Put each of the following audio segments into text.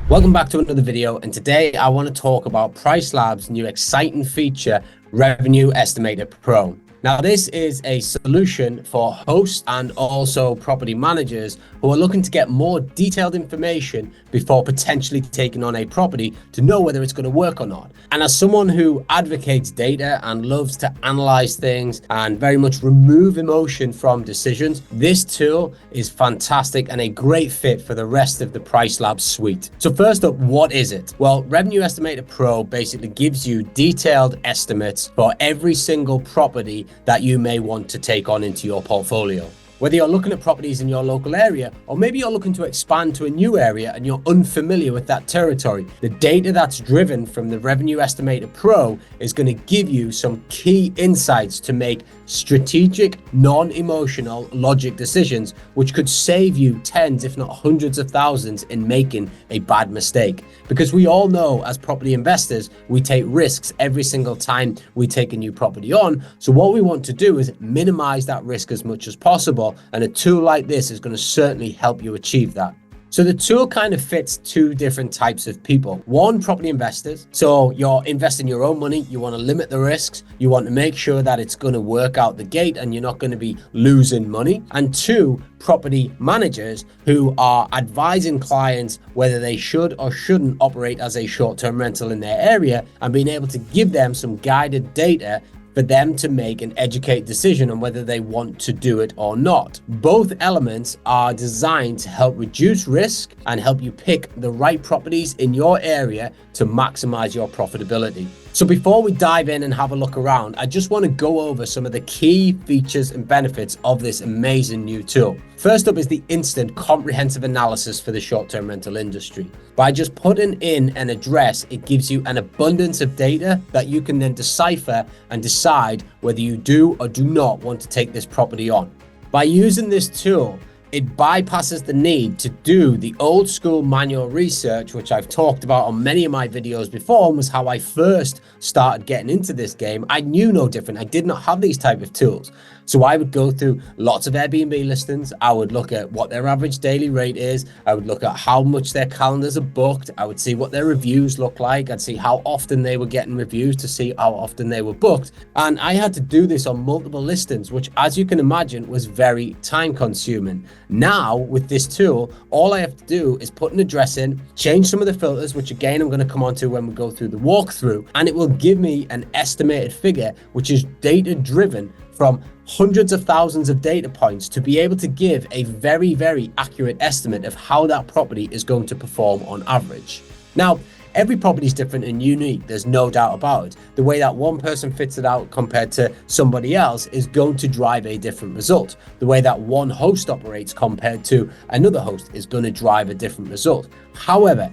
Welcome back to another video, and today I want to talk about PriceLabs' new exciting feature, Revenue Estimator Pro. Now, this is a solution for hosts and also property managers who are looking to get more detailed information before potentially taking on a property to know whether it's going to work or not. And as someone who advocates data and loves to analyze things and very much remove emotion from decisions, this tool is fantastic and a great fit for the rest of the PriceLabs suite. So first up, what is it? Well, Revenue Estimator Pro basically gives you detailed estimates for every single property that you may want to take on into your portfolio. Whether you're looking at properties in your local area, or maybe you're looking to expand to a new area and you're unfamiliar with that territory, the data that's driven from the Revenue Estimator Pro is going to give you some key insights to make strategic, non-emotional logic decisions, which could save you tens, if not hundreds of thousands in making a bad mistake. Because we all know as property investors, we take risks every single time we take a new property on. So what we want to do is minimize that risk as much as possible. And a tool like this is going to certainly help you achieve that. So the tool kind of fits two different types of people. One, property investors. So you're investing your own money. You want to limit the risks. You want to make sure that it's going to work out the gate and you're not going to be losing money. And two, property managers who are advising clients whether they should or shouldn't operate as a short-term rental in their area and being able to give them some guided data for them to make an educated decision on whether they want to do it or not. Both elements are designed to help reduce risk and help you pick the right properties in your area to maximize your profitability. So before we dive in and have a look around, I just want to go over some of the key features and benefits of this amazing new tool. First up is the instant comprehensive analysis for the short-term rental industry. By just putting in an address, it gives you an abundance of data that you can then decipher and decide whether you do or do not want to take this property on. By using this tool, it bypasses the need to do the old school manual research, which I've talked about on many of my videos before, and was how I first started getting into this game. I knew no different. I did not have these type of tools. So I would go through lots of Airbnb listings. I would look at what their average daily rate is. I would look at how much their calendars are booked. I would see what their reviews look like. I'd see how often they were getting reviews to see how often they were booked. And I had to do this on multiple listings, which, as you can imagine, was very time consuming. Now, with this tool, all I have to do is put an address in, change some of the filters, which again, I'm going to come on to when we go through the walkthrough, and it will give me an estimated figure, which is data driven from hundreds of thousands of data points to be able to give a very, very accurate estimate of how that property is going to perform on average. Now, every property is different and unique. There's no doubt about it. The way that one person fits it out compared to somebody else is going to drive a different result. The way that one host operates compared to another host is going to drive a different result. However,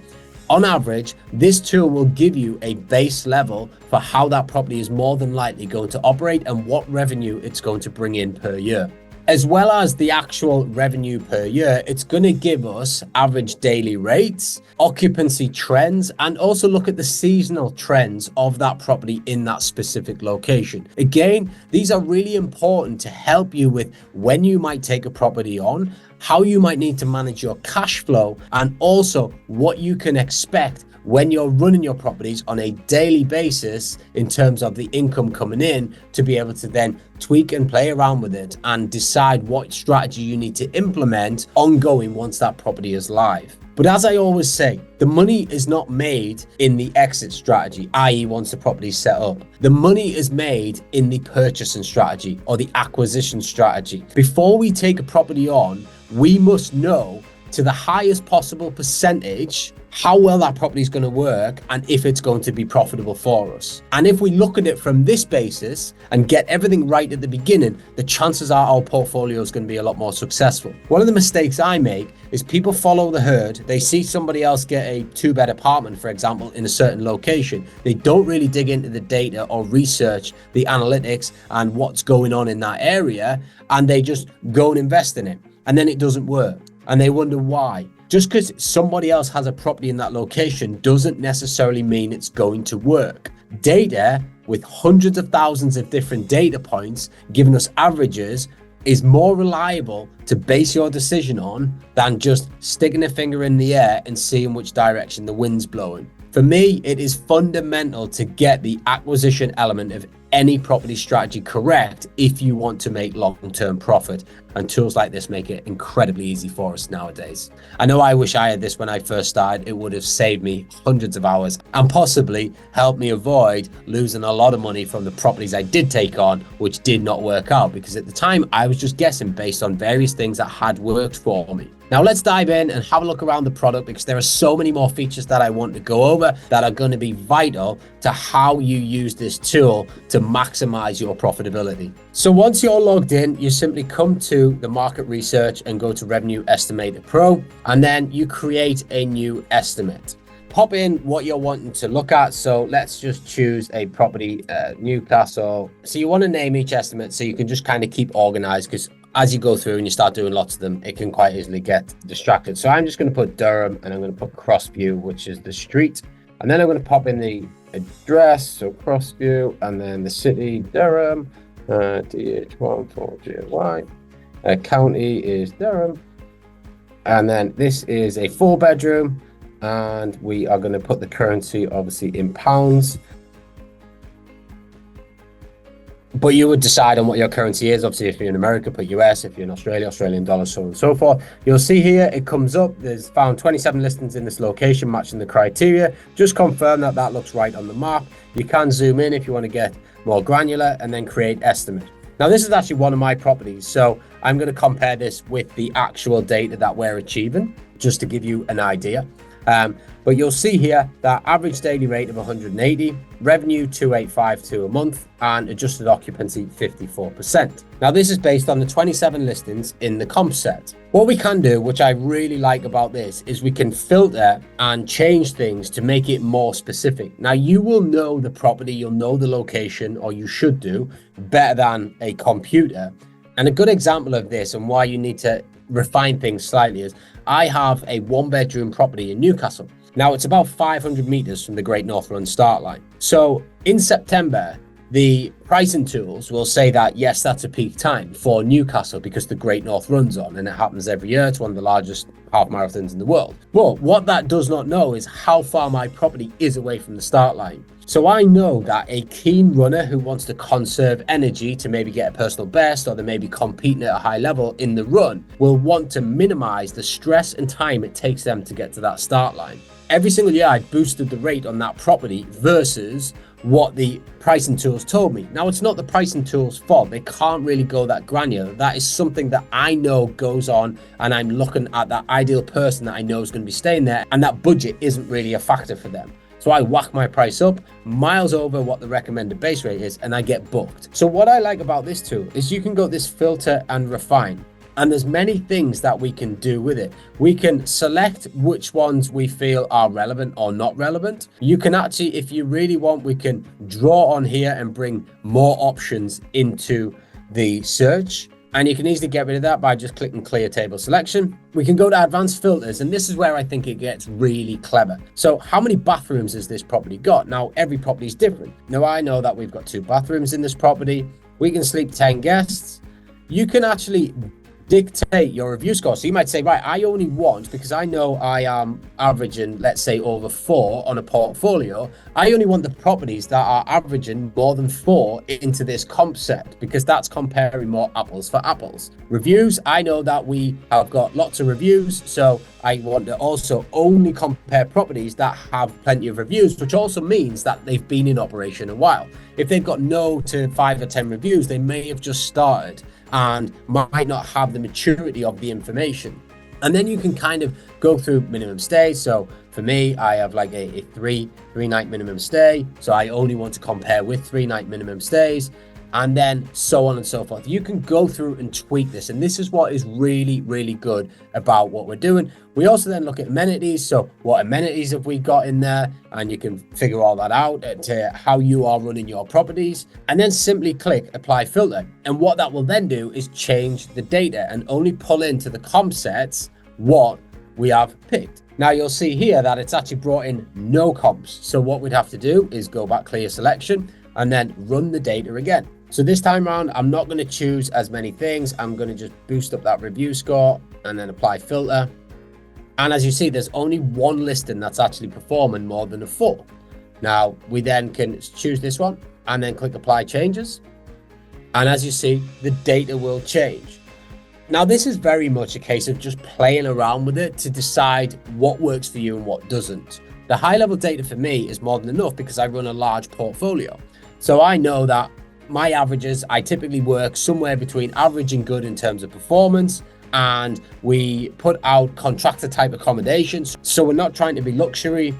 on average, this tool will give you a base level for how that property is more than likely going to operate and what revenue it's going to bring in per year. As well as the actual revenue per year, it's going to give us average daily rates, occupancy trends, and also look at the seasonal trends of that property in that specific location. Again, these are really important to help you with when you might take a property on, how you might need to manage your cash flow, and also what you can expect when you're running your properties on a daily basis in terms of the income coming in, to be able to then tweak and play around with it and decide what strategy you need to implement ongoing once that property is live. But as I always say, the money is not made in the exit strategy, i.e. once the property is set up. The money is made in the purchasing strategy or the acquisition strategy. Before we take a property on, we must know to the highest possible percentage how well that property is going to work and if it's going to be profitable for us. And if we look at it from this basis and get everything right at the beginning, the chances are our portfolio is going to be a lot more successful. One of the mistakes I make is people follow the herd. They see somebody else get a 2-bed apartment, for example, in a certain location. They don't really dig into the data or research the analytics and what's going on in that area, and they just go and invest in it. And then it doesn't work. And they wonder why. Just because somebody else has a property in that location doesn't necessarily mean it's going to work. Data with hundreds of thousands of different data points giving us averages is more reliable to base your decision on than just sticking a finger in the air and seeing which direction the wind's blowing. For me, it is fundamental to get the acquisition element of any property strategy correct if you want to make long-term profit. And tools like this make it incredibly easy for us nowadays. I know I wish I had this when I first started. It would have saved me hundreds of hours and possibly helped me avoid losing a lot of money from the properties I did take on, which did not work out, because at the time I was just guessing based on various things that had worked for me. Now let's dive in and have a look around the product, because there are so many more features that I want to go over that are going to be vital to how you use this tool to maximize your profitability. So once you're logged in, you simply come to the market research and go to Revenue Estimator Pro, and then you create a new estimate. Pop in what you're wanting to look at. So let's just choose a property, Newcastle. So you want to name each estimate so you can just kind of keep organized, because as you go through and you start doing lots of them, it can quite easily get distracted. So I'm just going to put Durham, and I'm going to put Crossview, which is the street. And then I'm going to pop in the address, so Crossview, and then the city, Durham, DH14JY. County is Durham. And then this is a 4-bedroom. And we are going to put the currency, obviously, in pounds. But you would decide on what your currency is. Obviously, if you're in America, put US. If you're in Australia, Australian dollars, so on and so forth. You'll see here, it comes up. There's found 27 listings in this location matching the criteria. Just confirm that that looks right on the map. You can zoom in if you want to get more granular, and then create estimate. Now, this is actually one of my properties. So I'm going to compare this with the actual data that we're achieving, just to give you an idea. But you'll see here that average daily rate of 180, revenue 2852 a month, and adjusted occupancy 54%. Now this is based on the 27 listings in the comp set. What we can do, which I really like about this, is we can filter and change things to make it more specific. Now you will know the property, you'll know the location, or you should do, better than a computer. And a good example of this and why you need to refine things slightly is I have a 1-bedroom property in Newcastle. Now it's about 500 meters from the Great North Run start line. So in September, the pricing tools will say that, yes, that's a peak time for Newcastle because the Great North runs on, and it happens every year. It's one of the largest half marathons in the world. But what that does not know is how far my property is away from the start line. So I know that a keen runner who wants to conserve energy to maybe get a personal best, or they may be competing at a high level in the run, will want to minimize the stress and time it takes them to get to that start line. Every single year I boosted the rate on that property versus what the pricing tools told me. Now, it's not the pricing tools' fault. They can't really go that granular. That is something that I know goes on, and I'm looking at that ideal person that I know is going to be staying there, and that budget isn't really a factor for them. So I whack my price up miles over what the recommended base rate is, and I get booked. So what I like about this tool is you can go this filter and refine. And there's many things that we can do with it. We can select which ones we feel are relevant or not relevant. You can actually, if you really want, we can draw on here and bring more options into the search. And you can easily get rid of that by just clicking clear table selection. We can go to advanced filters, and this is where I think it gets really clever. So how many bathrooms has this property got? Now, every property is different. Now, I know that we've got 2 bathrooms in this property. We can sleep 10 guests. You can actually dictate your review score. So you might say, right, I only want, because I know I am averaging, let's say, over 4 on a portfolio, I only want the properties that are averaging more than 4 into this comp set, because that's comparing more apples for apples. Reviews, I know that we have got lots of reviews, so I want to also only compare properties that have plenty of reviews, which also means that they've been in operation a while. If they've got no to 5 or 10 reviews, they may have just started and might not have the maturity of the information. And then you can kind of go through minimum stay. So for me, I have like a 3-night minimum stay. So I only want to compare with 3-night minimum stays, and then so on and so forth. You can go through and tweak this. And this is what is really, really good about what we're doing. We also then look at amenities. So what amenities have we got in there? And you can figure all that out to how you are running your properties, and then simply click apply filter. And what that will then do is change the data and only pull into the comp sets what we have picked. Now you'll see here that it's actually brought in no comps. So what we'd have to do is go back, clear selection, and then run the data again. So this time around, I'm not going to choose as many things. I'm going to just boost up that review score and then apply filter. And as you see, there's only one listing that's actually performing more than a 4. Now, we then can choose this one and then click apply changes. And as you see, the data will change. Now, this is very much a case of just playing around with it to decide what works for you and what doesn't. The high level data for me is more than enough because I run a large portfolio. So I know that my averages, I typically work somewhere between average and good in terms of performance. And we put out contractor type accommodations. So we're not trying to be luxury.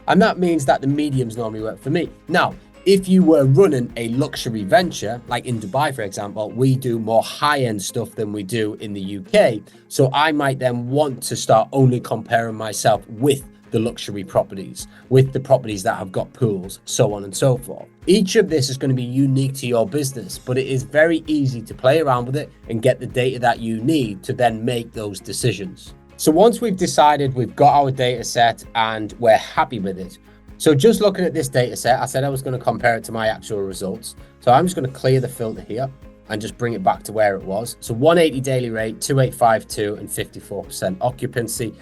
And that means that the mediums normally work for me. Now, if you were running a luxury venture, like in Dubai, for example, we do more high-end stuff than we do in the UK. So I might then want to start only comparing myself with the luxury properties, with the properties that have got pools, so on and so forth. Each of this is going to be unique to your business, but it is very easy to play around with it and get the data that you need to then make those decisions. So once we've decided we've got our data set and we're happy with it, so just looking at this data set, I said I was going to compare it to my actual results. So I'm just going to clear the filter here and just bring it back to where it was. So 180 daily rate, 2852 and 54% occupancy.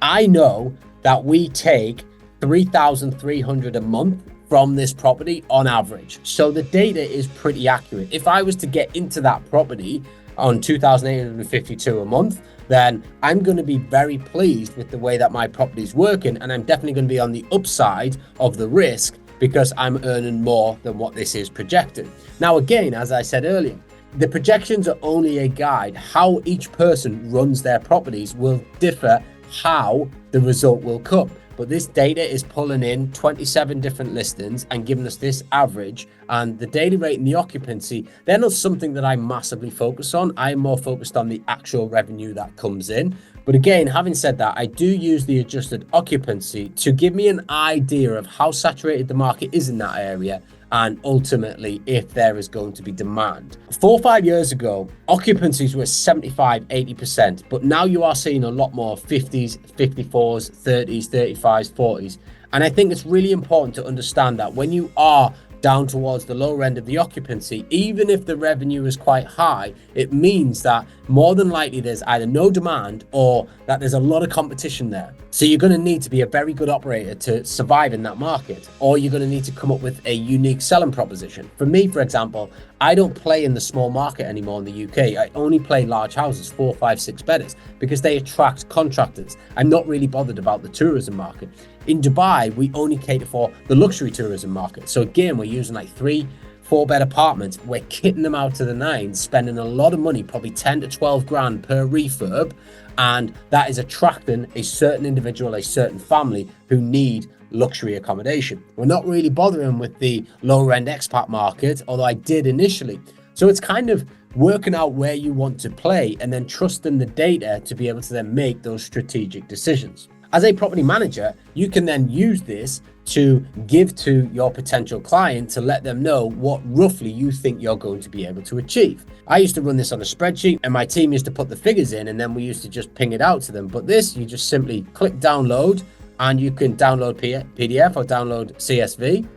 I know that we take 3,300 a month from this property on average. So the data is pretty accurate. If I was to get into that property on 2,852 a month, then I'm going to be very pleased with the way that my property is working. And I'm definitely going to be on the upside of the risk because I'm earning more than what this is projected. Now, again, as I said earlier, the projections are only a guide. How each person runs their properties will differ how the result will come. But this data is pulling in 27 different listings and giving us this average, and the daily rate and the occupancy, they're not something that I massively focus on. I'm more focused on the actual revenue that comes in. But again, having said that, I do use the adjusted occupancy to give me an idea of how saturated the market is in that area and ultimately if there is going to be demand. 4 or 5 years ago, occupancies were 75, 80%, but now you are seeing a lot more 50s, 54s, 30s, 35s, 40s. And I think it's really important to understand that when you are down towards the lower end of the occupancy, even if the revenue is quite high, it means that more than likely there's either no demand or that there's a lot of competition there. So you're going to need to be a very good operator to survive in that market, or you're going to need to come up with a unique selling proposition. For me, for example, I don't play in the small market anymore in the UK. I only play large houses, 4, 5, 6 bedders, because they attract contractors. I'm not really bothered about the tourism market. In Dubai, we only cater for the luxury tourism market. So again, we're using like 3, 4 bed apartments. We're kitting them out to the nines, spending a lot of money, probably 10 to 12 grand per refurb. And that is attracting a certain individual, a certain family who need luxury accommodation. We're not really bothering with the lower end expat market, although I did initially. So it's kind of working out where you want to play and then trusting the data to be able to then make those strategic decisions. As a property manager, you can then use this to give to your potential client to let them know what roughly you think you're going to be able to achieve. I used to run this on a spreadsheet and my team used to put the figures in and then we used to just ping it out to them. But this, you just simply click download and you can download PDF or download CSV.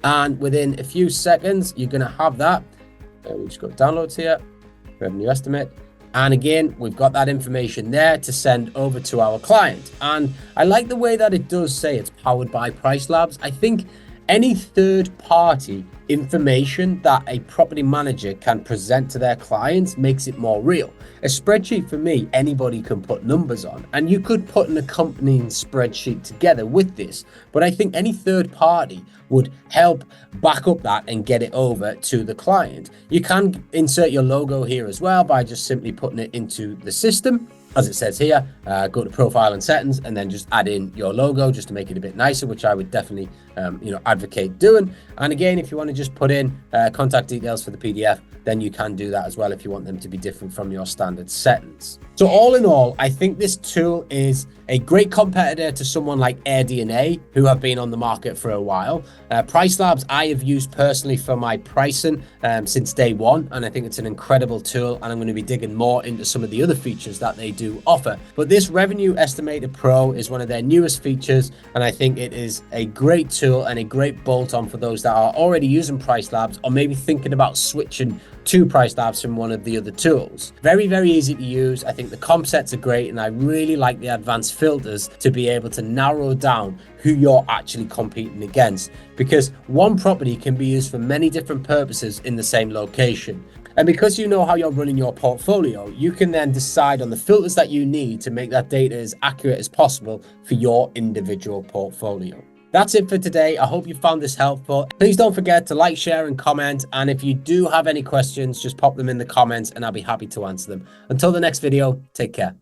And within a few seconds, you're going to have that. We just go to downloads here, revenue estimate. And again, we've got that information there to send over to our client. And I like the way that it does say it's powered by PriceLabs. I think any third party information that a property manager can present to their clients makes it more real. A spreadsheet, for me, anybody can put numbers on, and you could put an accompanying spreadsheet together with this. But I think any third party would help back up that and get it over to the client. You can insert your logo here as well by just simply putting it into the system. As it says here, go to profile and settings and then just add in your logo just to make it a bit nicer, which I would definitely advocate doing. And again, if you want to just put in contact details for the PDF, then you can do that as well if you want them to be different from your standard settings. So all in all, I think this tool is A great competitor to someone like Airbnb, who have been on the market for a while. PriceLabs, I have used personally for my pricing since day one, and I think it's an incredible tool, and I'm going to be digging more into some of the other features that they do offer. But this Revenue Estimator Pro is one of their newest features, and I think it is a great tool and a great bolt-on for those that are already using PriceLabs or maybe thinking about switching to PriceLabs from one of the other tools. Very, very easy to use. I think the comp sets are great, and I really like the advanced filters to be able to narrow down who you're actually competing against, because one property can be used for many different purposes in the same location. And because you know how you're running your portfolio, you can then decide on the filters that you need to make that data as accurate as possible for your individual portfolio. That's it for today. I hope you found this helpful. Please don't forget to like, share, and comment. And if you do have any questions, just pop them in the comments and I'll be happy to answer them. Until the next video, take care.